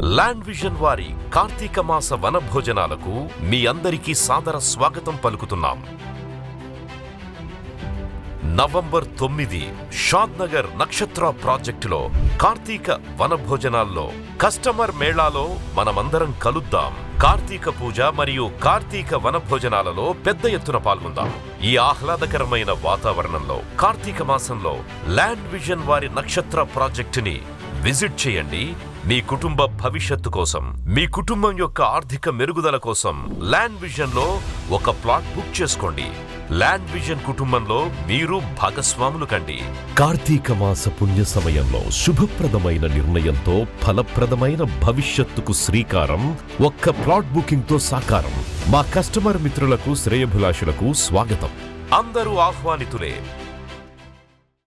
Land vision వారి కార్తీక మాస వనభోజనాలకు మీ అందరికీ సాదర స్వాగతం పలుకుతున్నాం. నవంబర్ 9 షాద్ నగర్ నక్షత్ర ప్రాజెక్టులో కార్తీక వనభోజనాల్లో కస్టమర్ మేళాలో మనమందరం కలుద్దాం. కార్తీక పూజ మరియు కార్తీక వనభోజనాలలో పెద్ద ఎత్తున పాల్గొందాం. ఈ ఆహ్లాదకరమైన వాతావరణంలో కార్తీక మాసంలో ల్యాండ్ విజన్ వారి నక్షత్ర ప్రాజెక్టుని విజిట్ చేయండి. మీ కుటుంబ భవిష్యత్తు కోసం, మీ కుటుంబం యొక్క ఆర్థిక మెరుగుదల కోసం ల్యాండ్ విజన్ లో ఒక ప్లాట్ బుక్ చేసుకోండి. ల్యాండ్ విజన్ కుటుంబంలో మీరు భాగస్వాములు కండి. కార్తీక మాస పుణ్య సమయంలో శుభప్రదమైన నిర్ణయంతో ఫలప్రదమైన భవిష్యత్తుకు శ్రీకారం. ఒక్క ప్లాట్ బుకింగ్ తో సాకారం. మా కస్టమర్ మిత్రులకు, శ్రేయభిలాషులకు స్వాగతం. అందరూ ఆహ్వానితులే.